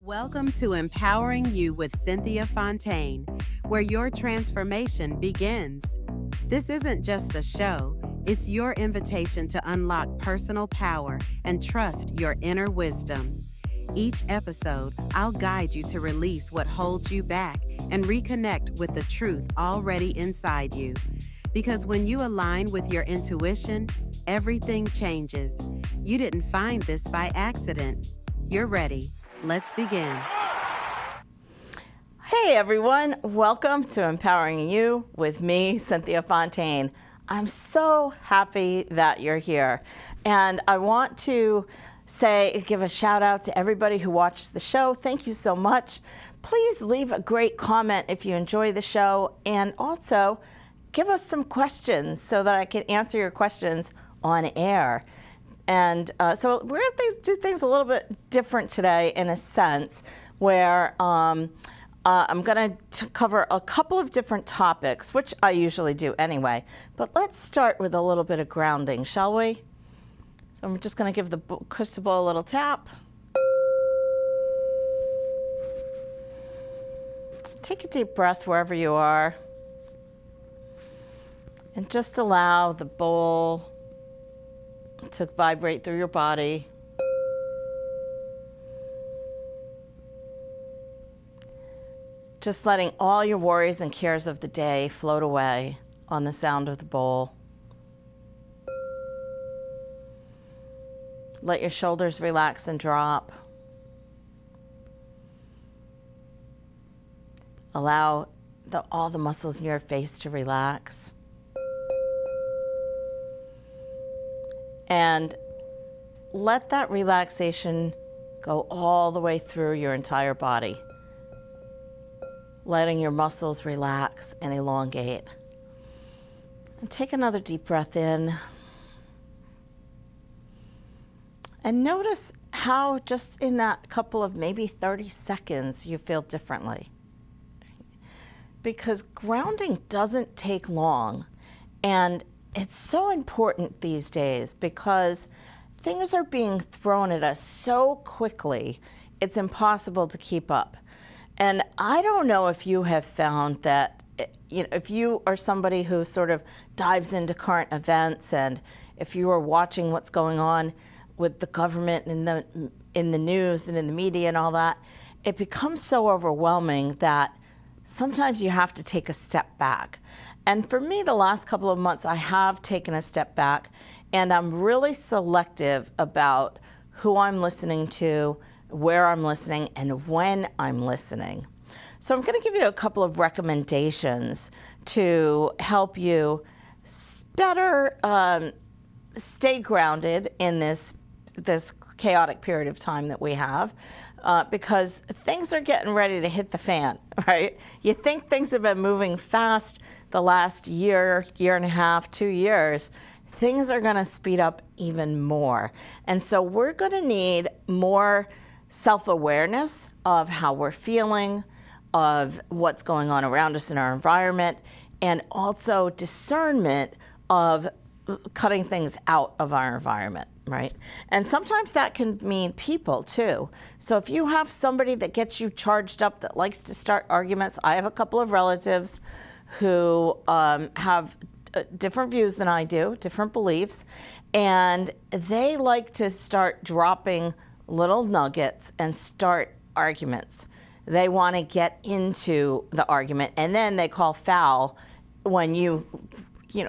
Welcome to Empowering You with Cynthia Fontaine, where your transformation begins. This isn't just a show, it's your invitation to unlock personal power and trust your inner wisdom. Each episode, I'll guide you to release what holds you back and reconnect with the truth already inside you. Because when you align with your intuition, everything changes. You didn't find this by accident. You're ready. Let's begin. Hey everyone, welcome to Empowering You with me, Cynthia Fontaine. I'm so happy that you're here. And I want to give a shout out to everybody who watched the show. Thank you so much. Please leave a great comment if you enjoy the show, and also give us some questions so that I can answer your questions on air. And so we're going to do things a little bit different today in a sense where I'm going to cover a couple of different topics, which I usually do anyway. But let's start with a little bit of grounding, shall we? So I'm just going to give the crystal ball a little tap. Take a deep breath wherever you are. And just allow the bowl to vibrate through your body. Just letting all your worries and cares of the day float away on the sound of the bowl. Let your shoulders relax and drop. Allow all the muscles in your face to relax. And let that relaxation go all the way through your entire body, letting your muscles relax and elongate. And take another deep breath in. And notice how just in that couple of maybe 30 seconds you feel differently. Because grounding doesn't take long, and it's so important these days because things are being thrown at us so quickly, it's impossible to keep up. And I don't know if you have found that, if you are somebody who sort of dives into current events, and if you are watching what's going on with the government and in the news and in the media and all that, it becomes so overwhelming that sometimes you have to take a step back. And for me, the last couple of months, I have taken a step back, and I'm really selective about who I'm listening to, where I'm listening, and when I'm listening. So I'm going to give you a couple of recommendations to help you better stay grounded in this chaotic period of time that we have. Because things are getting ready to hit the fan, right? You think things have been moving fast the last year and a half, 2 years. Things are going to speed up even more. And so we're going to need more self-awareness of how we're feeling, of what's going on around us in our environment, and also discernment of cutting things out of our environment, right? And sometimes that can mean people too. So if you have somebody that gets you charged up, that likes to start arguments, I have a couple of relatives who have different views than I do, different beliefs, and they like to start dropping little nuggets and start arguments. They want to get into the argument, and then they call foul when you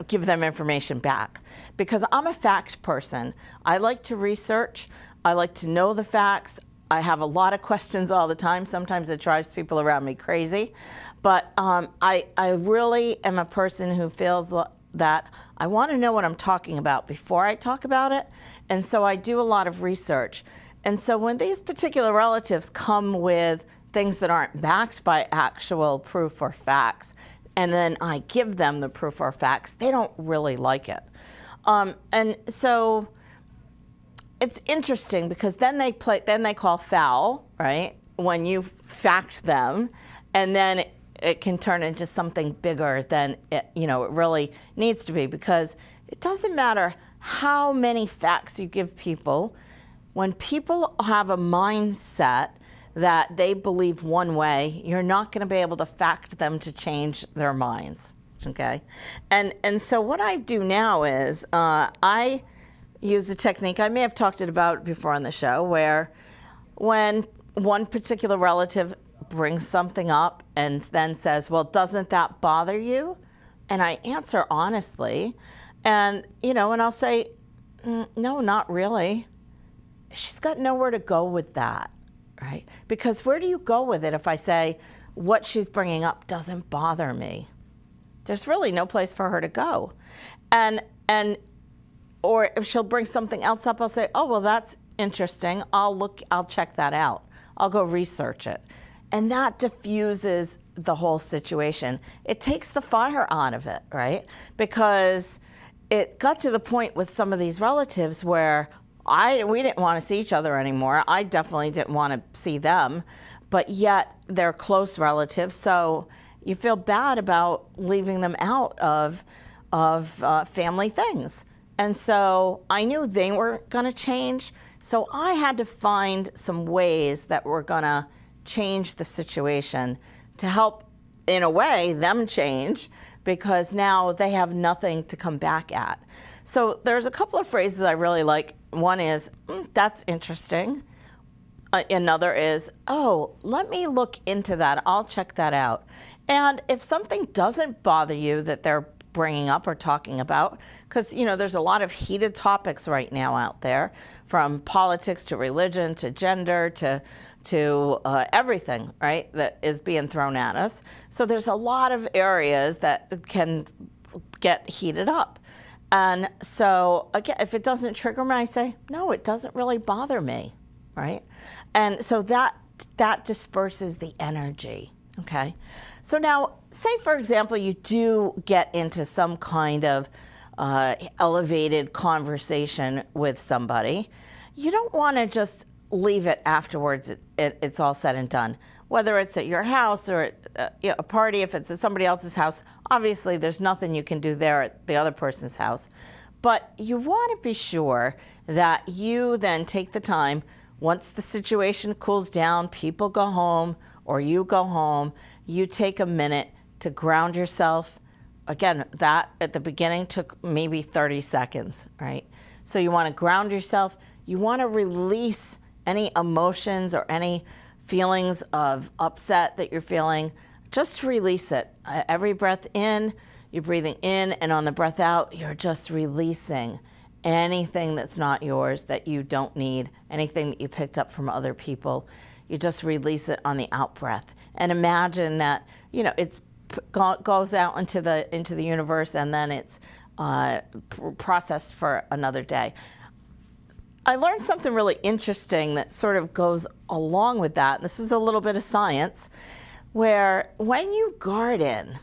give them information back. Because I'm a fact person. I like to research. I like to know the facts. I have a lot of questions all the time. Sometimes it drives people around me crazy. But I really am a person who feels that I want to know what I'm talking about before I talk about it. And so I do a lot of research. And so when these particular relatives come with things that aren't backed by actual proof or facts, and then I give them the proof or facts, they don't really like it. And so it's interesting because then they call foul, right? When you fact them, and then it can turn into something bigger than it really needs to be, because it doesn't matter how many facts you give people. When people have a mindset that they believe one way, you're not going to be able to fact them to change their minds. Okay, and so what I do now is I use a technique, I may have talked about it before on the show, where when one particular relative brings something up and then says, well, doesn't that bother you? And I answer honestly, and and I'll say, no, not really. She's got nowhere to go with that, right? Because where do you go with it if I say what she's bringing up doesn't bother me? There's really no place for her to go. Or if she'll bring something else up, I'll say, oh, well, that's interesting. I'll check that out. I'll go research it. And that diffuses the whole situation. It takes the fire out of it, right? Because it got to the point with some of these relatives where we didn't want to see each other anymore. I definitely didn't want to see them, but yet they're close relatives. So you feel bad about leaving them out of family things. And so I knew they weren't going to change. So I had to find some ways that were going to change the situation to help, in a way, them change, because now they have nothing to come back at. So there's a couple of phrases I really like. One is, that's interesting. Another is, oh, let me look into that. I'll check that out. And if something doesn't bother you that they're bringing up or talking about, because there's a lot of heated topics right now out there, from politics to religion to gender to everything, right, that is being thrown at us. So there's a lot of areas that can get heated up. And so again, if it doesn't trigger me, I say, no, it doesn't really bother me, right? And so that disperses the energy, okay? So now, say for example, you do get into some kind of elevated conversation with somebody. You don't want to just leave it afterwards. It's all said and done. Whether it's at your house or at a party, if it's at somebody else's house, obviously there's nothing you can do there at the other person's house. But you want to be sure that you then take the time, once the situation cools down, people go home or you go home, you take a minute to ground yourself. Again, that at the beginning took maybe 30 seconds, right? So you want to ground yourself. You want to release any emotions or any feelings of upset that you're feeling. Just release it. Every breath in, you're breathing in, and on the breath out, you're just releasing anything that's not yours, that you don't need, anything that you picked up from other people. You just release it on the out breath. And imagine that, it's goes out into the universe, and then it's processed for another day. I learned something really interesting that sort of goes along with that. This is a little bit of science, where when you garden,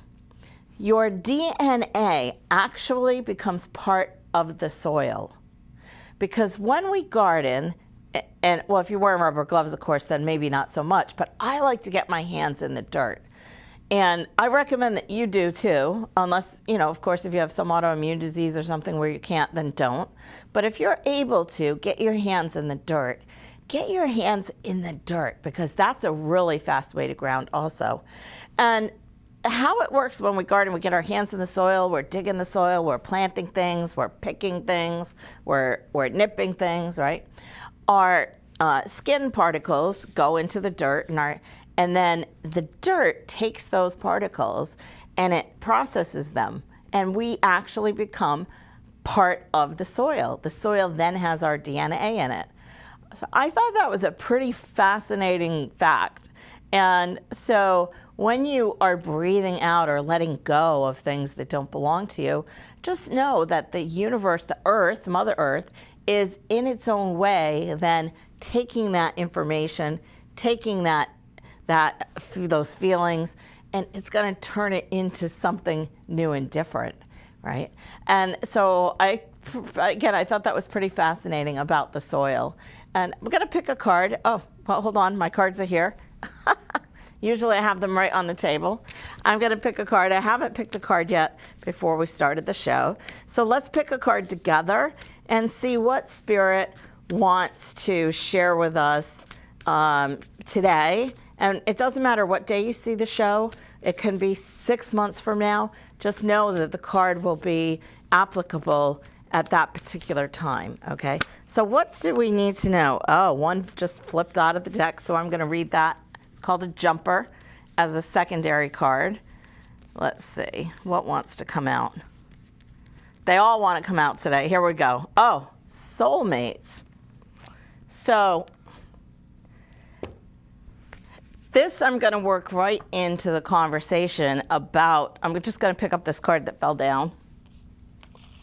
your DNA actually becomes part of the soil. Because when we garden, and well, if you're wearing rubber gloves, of course, then maybe not so much, but I like to get my hands in the dirt. And I recommend that you do too, unless, of course, if you have some autoimmune disease or something where you can't, then don't. But if you're able to, get your hands in the dirt. Get your hands in the dirt, because that's a really fast way to ground also. And how it works when we garden, we get our hands in the soil, we're digging the soil, we're planting things, we're picking things, we're nipping things, right? Our skin particles go into the dirt, and then the dirt takes those particles and it processes them, and we actually become part of the soil. The soil then has our DNA in it. So I thought that was a pretty fascinating fact. And so when you are breathing out or letting go of things that don't belong to you, just know that the universe, the earth, Mother Earth, is in its own way then taking that information, taking those feelings, and it's going to turn it into something new and different, right? And so I thought that was pretty fascinating about the soil. And I'm going to pick a card. Oh, well, hold on, my cards are here. Usually I have them right on the table. I'm going to pick a card. I haven't picked a card yet before we started the show. So let's pick a card together and see what Spirit wants to share with us today, and it doesn't matter what day you see the show. It can be 6 months from now. Just know that the card will be applicable at that particular time, okay? So what do we need to know? Oh, one just flipped out of the deck, so I'm going to read that. It's called a jumper as a secondary card. Let's see, what wants to come out? They all want to come out today. Here we go. Oh, soulmates. So this I'm going to work right into the conversation about, I'm just going to pick up this card that fell down,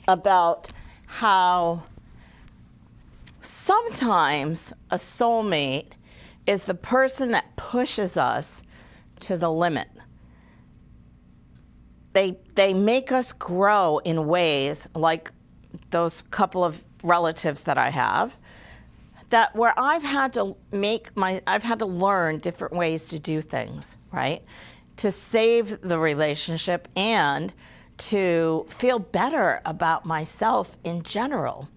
about how sometimes a soulmate is the person that pushes us to the limit. They make us grow in ways like those couple of relatives that I have, that where I've had to learn different ways to do things, right? To save the relationship and to feel better about myself in general.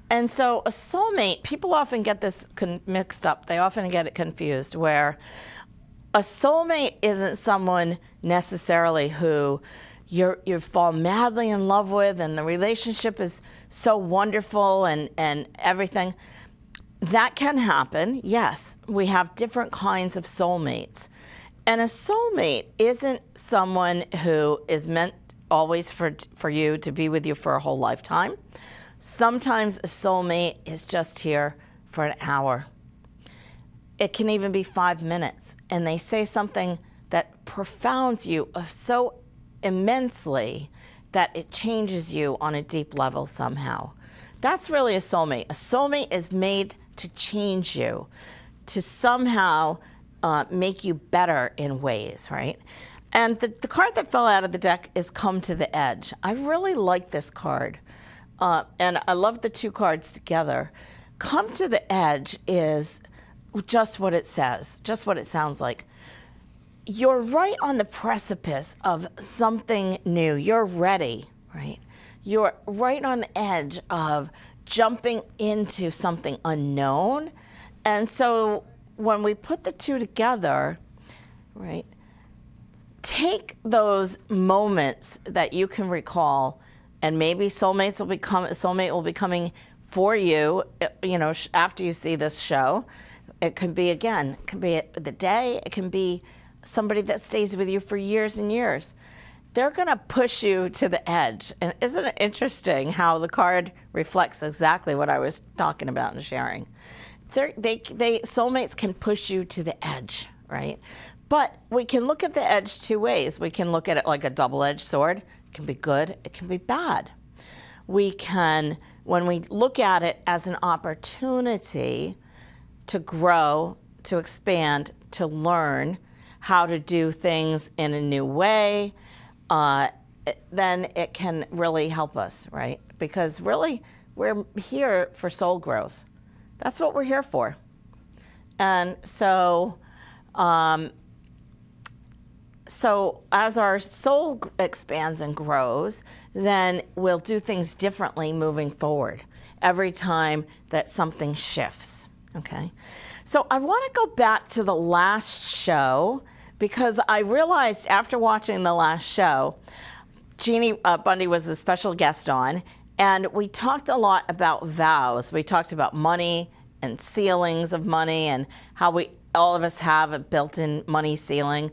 And so a soulmate, people often get this mixed up. They often get it confused, where a soulmate isn't someone necessarily who you fall madly in love with and the relationship is so wonderful and everything. That can happen, yes. We have different kinds of soulmates. And a soulmate isn't someone who is meant always for you to be with you for a whole lifetime. Sometimes a soulmate is just here for an hour. It can even be 5 minutes, and they say something that profounds you so immensely that it changes you on a deep level somehow. That's really a soulmate. A soulmate is made to change you, to somehow make you better in ways, right? And the card that fell out of the deck is Come to the Edge. I really like this card, and I love the two cards together. Come to the Edge is just what it says, just what it sounds like. You're right on the precipice of something new. You're ready, right? You're right on the edge of jumping into something unknown. And so when we put the two together, right, take those moments that you can recall, and maybe soulmate will be coming for you, you know, after you see this show. It could be, again, it can be the day, it can be somebody that stays with you for years and years. They're going to push you to the edge. And isn't it interesting how the card reflects exactly what I was talking about and sharing? Soulmates can push you to the edge, right? But we can look at the edge two ways. We can look at it like a double-edged sword. It can be good, it can be bad. We can, when we look at it as an opportunity to grow, to expand, to learn how to do things in a new way, then it can really help us, right? Because really, we're here for soul growth. That's what we're here for. And so, so as our soul expands and grows, then we'll do things differently moving forward every time that something shifts, okay? So I want to go back to the last show, because I realized after watching the last show, Jeannie Bundy was a special guest on, and we talked a lot about vows. We talked about money and ceilings of money and how all of us have a built-in money ceiling.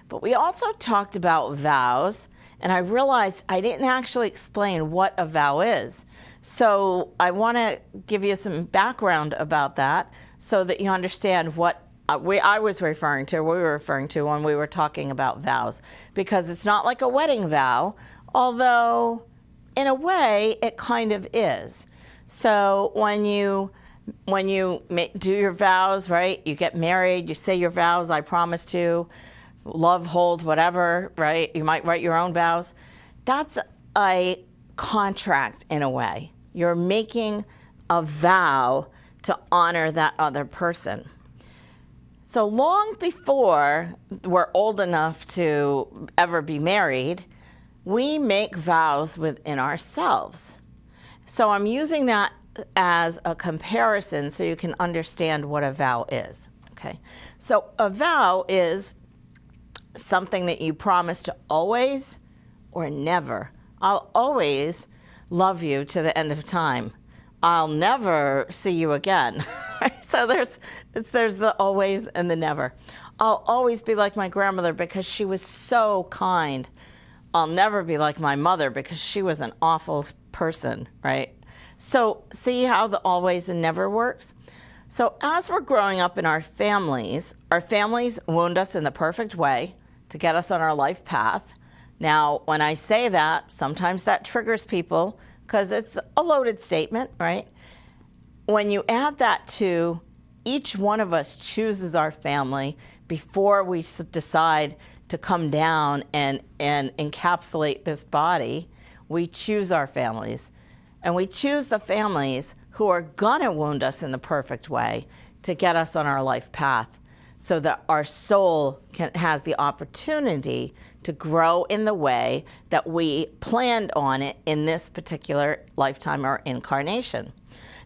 But we also talked about vows, and I realized I didn't actually explain what a vow is. So I want to give you some background about that so that you understand what I was referring to, we were referring to when we were talking about vows. Because it's not like a wedding vow, although in a way it kind of is. So when you do your vows, right, you get married, you say your vows, I promise to, love, hold, whatever, right? You might write your own vows. That's a contract in a way. You're making a vow to honor that other person. So long before we're old enough to ever be married, we make vows within ourselves. So I'm using that as a comparison so you can understand what a vow is, Okay, so a vow is something that you promise to always or never. I'll always love you to the end of time. I'll never see you again. So there's the always and the never. I'll always be like my grandmother because she was so kind. I'll never be like my mother because she was an awful person, right? So see how the always and never works? So as we're growing up in our families wound us in the perfect way to get us on our life path. Now, when I say that, sometimes that triggers people because it's a loaded statement, right? When you add that to each one of us chooses our family before we decide to come down and encapsulate this body, we choose our families. And we choose the families who are gonna wound us in the perfect way to get us on our life path so that our soul has the opportunity to grow in the way that we planned on it in this particular lifetime or incarnation.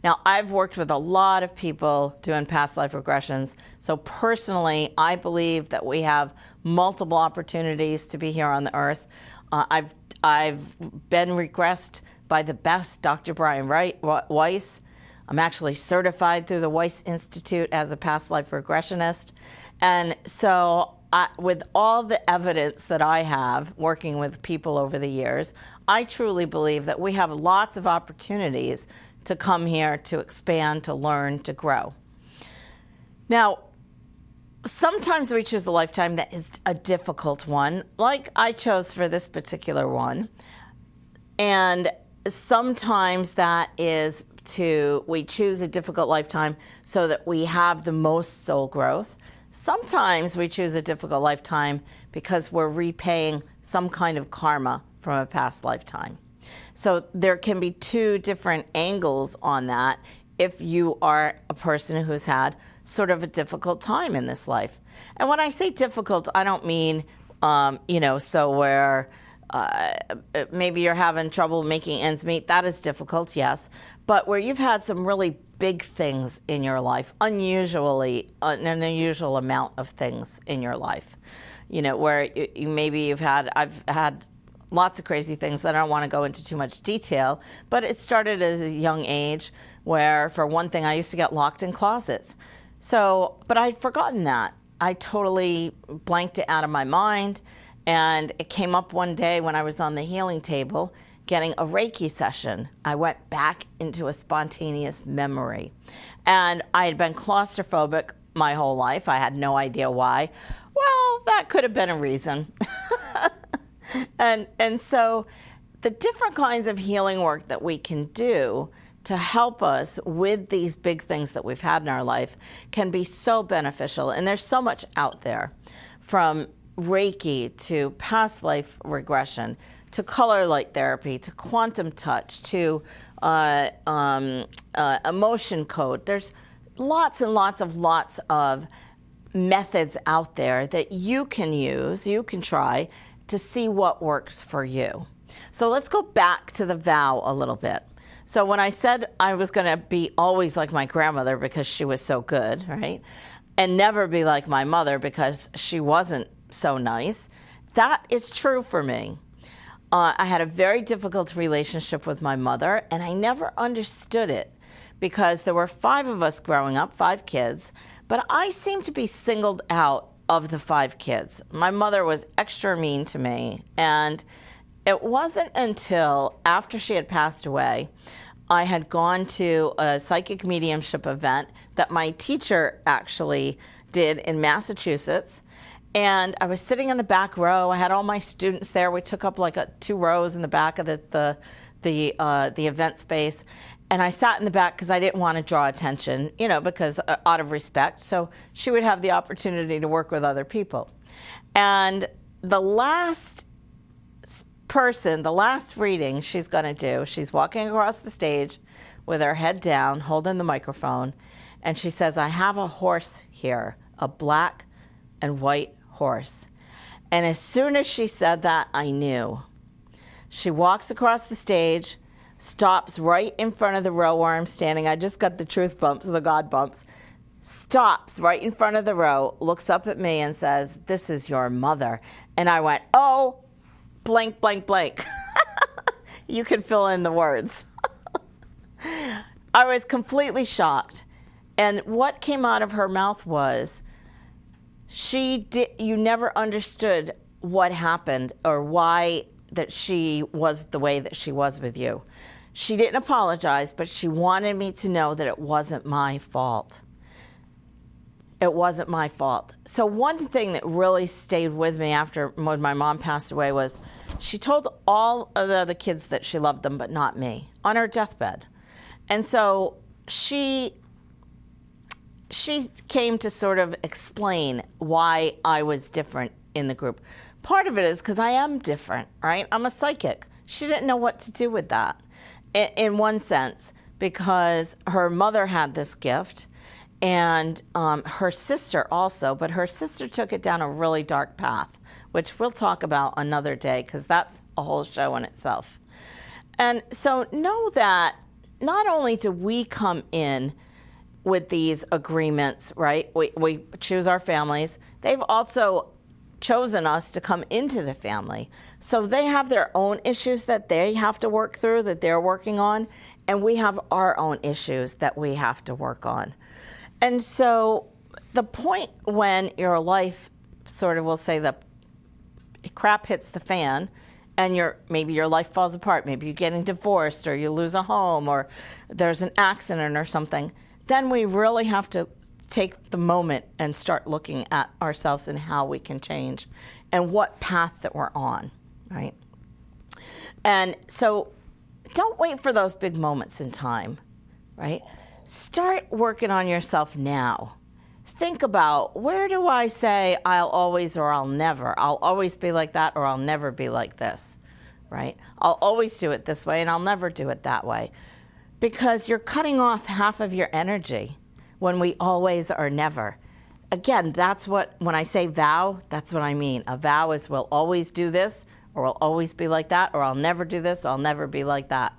Now, I've worked with a lot of people doing past life regressions. So personally, I believe that we have multiple opportunities to be here on the earth. I've been regressed by the best, Dr. Brian Weiss. I'm actually certified through the Weiss Institute as a past life regressionist. And so with all the evidence that I have working with people over the years, I truly believe that we have lots of opportunities to come here, to expand, to learn, to grow. Now, sometimes we choose a lifetime that is a difficult one, like I chose for this particular one. And sometimes that is we choose a difficult lifetime so that we have the most soul growth. Sometimes we choose a difficult lifetime because we're repaying some kind of karma from a past lifetime. So there can be two different angles on that if you are a person who's had sort of a difficult time in this life. And when I say difficult, I don't mean, so where maybe you're having trouble making ends meet. That is difficult, yes. But where you've had some really big things in your life, an unusual amount of things in your life, where I've had lots of crazy things that I don't want to go into too much detail, but it started at a young age where, for one thing, I used to get locked in closets. So, but I'd forgotten that. I totally blanked it out of my mind. And it came up one day when I was on the healing table getting a Reiki session. I went back into a spontaneous memory. And I had been claustrophobic my whole life. I had no idea why. Well, that could have been a reason. And so the different kinds of healing work that we can do to help us with these big things that we've had in our life can be so beneficial. And there's so much out there, from Reiki to past life regression, to color light therapy, to quantum touch, to emotion code. There's lots and lots of methods out there that you can use, you can try to see what works for you. So let's go back to the vow a little bit. So when I said I was going to be always like my grandmother because she was so good, right? And never be like my mother because she wasn't so nice, that is true for me. I had a very difficult relationship with my mother, and I never understood it because there were 5 of us growing up, 5 kids, but I seemed to be singled out of the 5 kids. My mother was extra mean to me, and it wasn't until after she had passed away, I had gone to a psychic mediumship event that my teacher actually did in Massachusetts. And I was sitting in the back row. I had all my students there. We took up like 2 rows in the back of the event space. And I sat in the back because I didn't want to draw attention, because out of respect. So she would have the opportunity to work with other people. And the last person, the last reading she's going to do, she's walking across the stage with her head down, holding the microphone. And she says, I have a horse here, a black and white horse. And as soon as she said that, I knew. She walks across the stage, stops right in front of the row where I'm standing. I just got the truth bumps, the God bumps. stops right in front of the row, looks up at me and says, "This is your mother." And I went, "Oh, blank, blank, blank." You can fill in the words. I was completely shocked. And what came out of her mouth was, you never understood what happened or why that she was the way that she was with you. She didn't apologize, but she wanted me to know that it wasn't my fault. It wasn't my fault. So one thing that really stayed with me after when my mom passed away was she told all of the other kids that she loved them, but not me, on her deathbed. And so she came to sort of explain why I was different in the group. Part of it is because I am different, right? I'm a psychic. She didn't know what to do with that in one sense, because her mother had this gift and her sister also, but her sister took it down a really dark path, which we'll talk about another day because that's a whole show in itself. And so know that not only do we come in with these agreements, right? We choose our families. They've also chosen us to come into the family. So they have their own issues that they have to work through, that they're working on, and we have our own issues that we have to work on. And so the point when your life sort of, will say, the crap hits the fan, and maybe your life falls apart, maybe you're getting divorced, or you lose a home, or there's an accident or something, then we really have to take the moment and start looking at ourselves and how we can change and what path that we're on, right? And so don't wait for those big moments in time, right? Start working on yourself now. Think about, where do I say I'll always or I'll never? I'll always be like that, or I'll never be like this, right? I'll always do it this way and I'll never do it that way. Because you're cutting off half of your energy when we always or never. Again, that's what, when I say vow, that's what I mean. A vow is we'll always do this, or we'll always be like that, or I'll never do this, or I'll never be like that.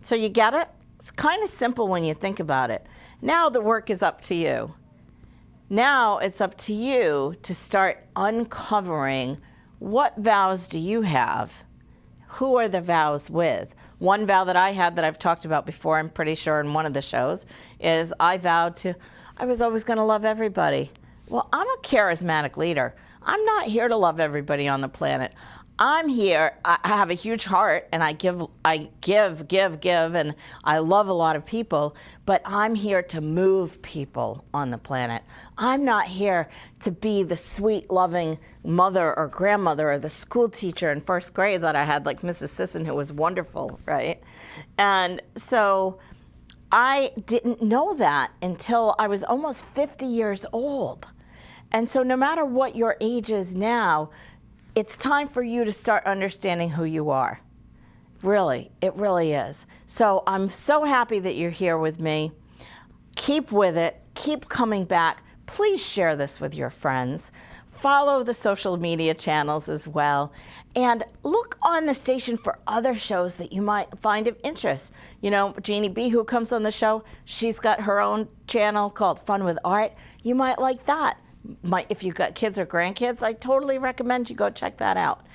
So you get it? It's kind of simple when you think about it. Now the work is up to you. Now it's up to you to start uncovering, what vows do you have? Who are the vows with? One vow that I had that I've talked about before, I'm pretty sure in one of the shows, is I was always going to love everybody. Well, I'm a charismatic leader. I'm not here to love everybody on the planet. I'm here, I have a huge heart, and I give, and I love a lot of people, but I'm here to move people on the planet. I'm not here to be the sweet, loving mother or grandmother or the school teacher in first grade that I had, like Mrs. Sisson, who was wonderful, right? And so I didn't know that until I was almost 50 years old. And so no matter what your age is now, it's time for you to start understanding who you are. Really, it really is. So I'm so happy that you're here with me. Keep with it. Keep coming back. Please share this with your friends. Follow the social media channels as well. And look on the station for other shows that you might find of interest. You know, Jeannie B, who comes on the show, she's got her own channel called Fun with Art. You might like that. If you've got kids or grandkids, I totally recommend you go check that out.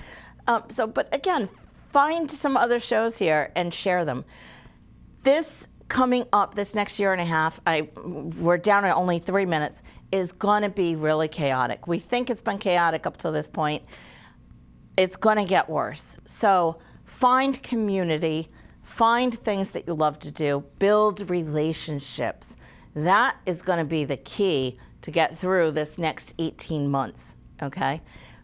But again, find some other shows here and share them. This coming up, this next year and a half, we're down at only 3 minutes, is going to be really chaotic. We think it's been chaotic up to this point. It's going to get worse. So find community, find things that you love to do, build relationships. That is going to be the key to get through this next 18 months, okay?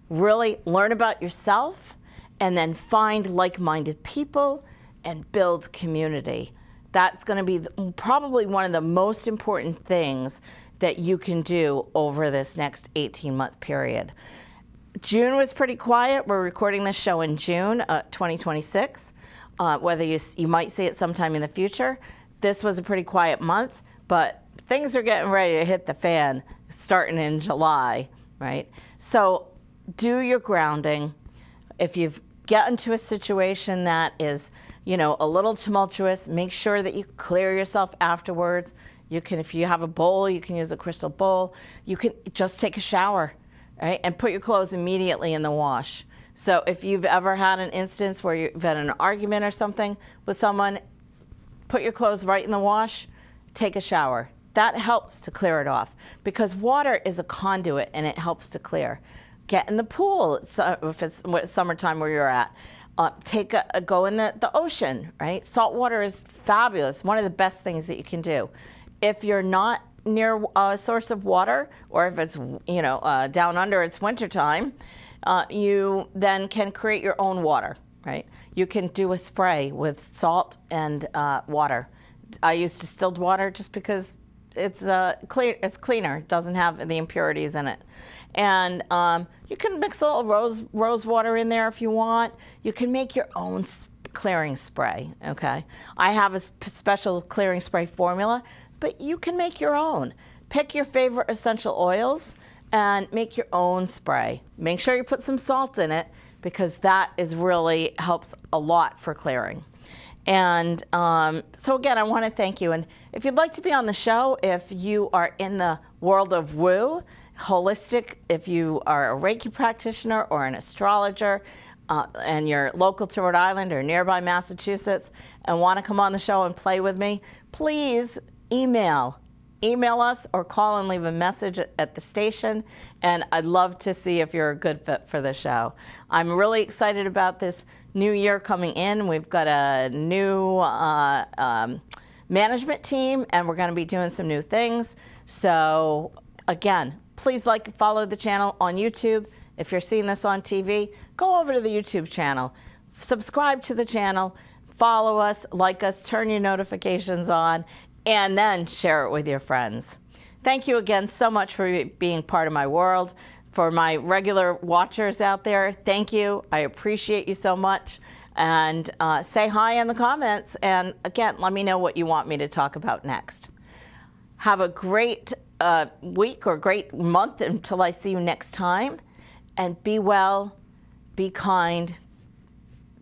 Really learn about yourself, and then find like-minded people and build community. That's gonna be probably one of the most important things that you can do over this next 18-month period. June was pretty quiet. We're recording this show in June 2026. Whether you might see it sometime in the future. This was a pretty quiet month, but things are getting ready to hit the fan starting in July, right? So do your grounding. If you've gotten into a situation that is, a little tumultuous, make sure that you clear yourself afterwards. You can, if you have a bowl, you can use a crystal bowl. You can just take a shower, right? And put your clothes immediately in the wash. So if you've ever had an instance where you've had an argument or something with someone, put your clothes right in the wash, take a shower. That helps to clear it off because water is a conduit and it helps to clear. Get in the pool if it's summertime where you're at. Go in the ocean, right? Salt water is fabulous, one of the best things that you can do. If you're not near a source of water, or if it's down under, it's wintertime, you then can create your own water, right? You can do a spray with salt and water. I use distilled water just because it's cleaner. It doesn't have the impurities in it. And you can mix a little rose water in there if you want. You can make your own clearing spray, okay? I have a special clearing spray formula, but you can make your own. Pick your favorite essential oils and make your own spray. Make sure you put some salt in it because that really helps a lot for clearing. And so again, I want to thank you. And if you'd like to be on the show, if you are in the world of woo, holistic, if you are a Reiki practitioner or an astrologer, and you're local to Rhode Island or nearby Massachusetts and want to come on the show and play with me, please email us or call and leave a message at the station, and I'd love to see if you're a good fit for the show. I'm really excited about this new year coming in. We've got a new management team, and we're going to be doing some new things. So again, please follow the channel on YouTube. If you're seeing this on TV, go over to the YouTube channel, subscribe to the channel, follow us, like us, turn your notifications on, and then share it with your friends. Thank you again so much for being part of my world. For my regular watchers out there, thank you. I appreciate you so much. And say hi in the comments. And again, let me know what you want me to talk about next. Have a great week or great month until I see you next time. And be well, be kind,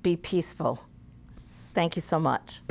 be peaceful. Thank you so much.